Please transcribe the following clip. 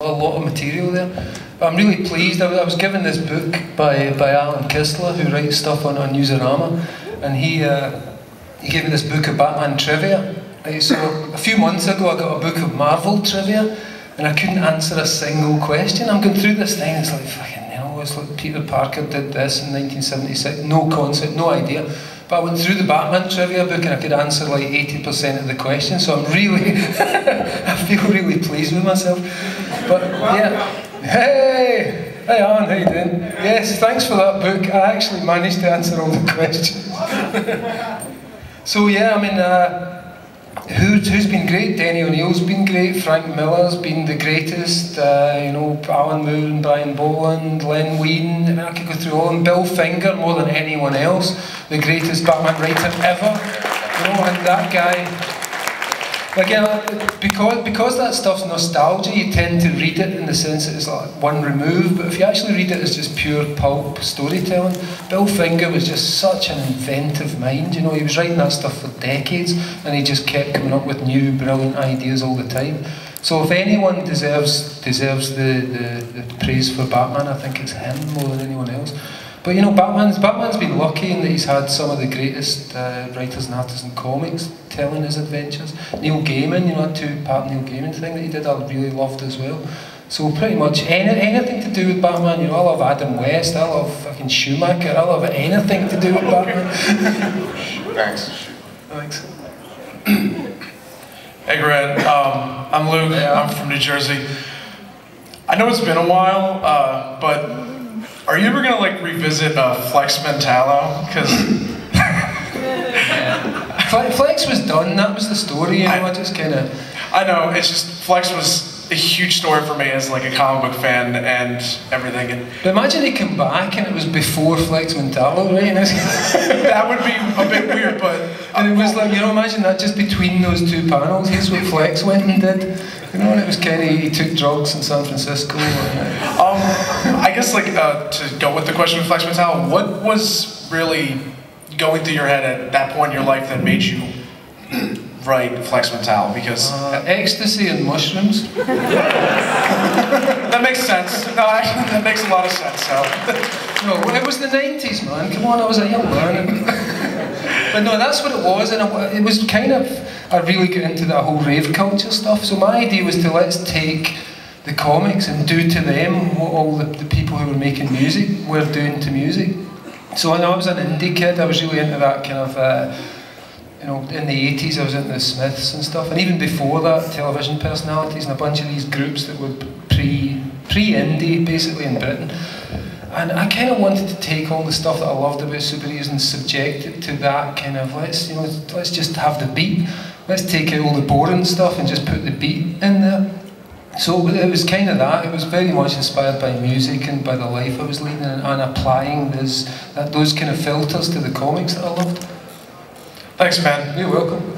A lot of material there, but I'm really pleased. I was given this book by Alan Kistler, who writes stuff on Newsarama, and he gave me this book of Batman trivia. Right, so a few months ago I got a book of Marvel trivia, and I couldn't answer a single question. I'm going through this thing, it's like, fucking hell, it's like Peter Parker did this in 1976, no concept, no idea. But I went through the Batman trivia book and I could answer like 80% of the questions, so I'm really, I feel really pleased with myself. But yeah, hey Alan, how you doing? Yes, thanks for that book. I actually managed to answer all the questions. So yeah, I mean, who's been great? Denny O'Neill's been great, Frank Miller's been the greatest, you know, Alan Moore and Brian Boland, Len Wein, I mean, I could go through all of them. Bill Finger, more than anyone else, the greatest Batman writer ever, you know, and that guy, again, because that stuff's nostalgia, you tend to read it in the sense that it's like one remove, but if you actually read it as just pure pulp storytelling, Bill Finger was just such an inventive mind, you know, he was writing that stuff for decades, and he just kept coming up with new, brilliant ideas all the time. So if anyone deserves the praise for Batman, I think it's him more than anyone else. But you know, Batman's been lucky in that he's had some of the greatest writers and artists in comics telling his adventures. Neil Gaiman, you know, that two-part Neil Gaiman thing that he did, I really loved as well. So pretty much anything to do with Batman, you know, I love Adam West, I love fucking Schumacher, I love anything to do with Batman. Thanks. Thanks. Hey Grant, I'm Luke, I'm from New Jersey. I know it's been a while, but are you ever gonna like revisit Flex Mentallo? Because Flex was done. That was the story. You know, I just kind of. I know. It's just Flex was a huge story for me as like a comic book fan and everything. And but imagine he come back and it was before Flex Mentallo, right? That would be a bit weird, but and it was like, you know, imagine that just between those two panels. Here's what Flex went and did. You know, and it was kind of, he took drugs in San Francisco. I guess like to go with the question of Flex Mentallo, what was really going through your head at that point in your life that made you write Flex Mentallo? Because ecstasy and mushrooms. That makes sense. No, actually, that makes a lot of sense. So. No, it was the 90s, man. Come on, I was a young man. But no, that's what it was, and it was kind of, I really got into that whole rave culture stuff. So my idea was to let's take the comics and do to them what all the people who were making music were doing to music. So when I was an indie kid, I was really into that kind of, you know, in the 80s I was into the Smiths and stuff, and even before that, television personalities and a bunch of these groups that were pre-indie basically in Britain. And I kind of wanted to take all the stuff that I loved about superheroes and subject it to that kind of, let's just have the beat. Let's take out all the boring stuff and just put the beat in there. So it was kind of that. It was very much inspired by music and by the life I was leading, and applying those kind of filters to the comics that I loved. Thanks, man. You're welcome.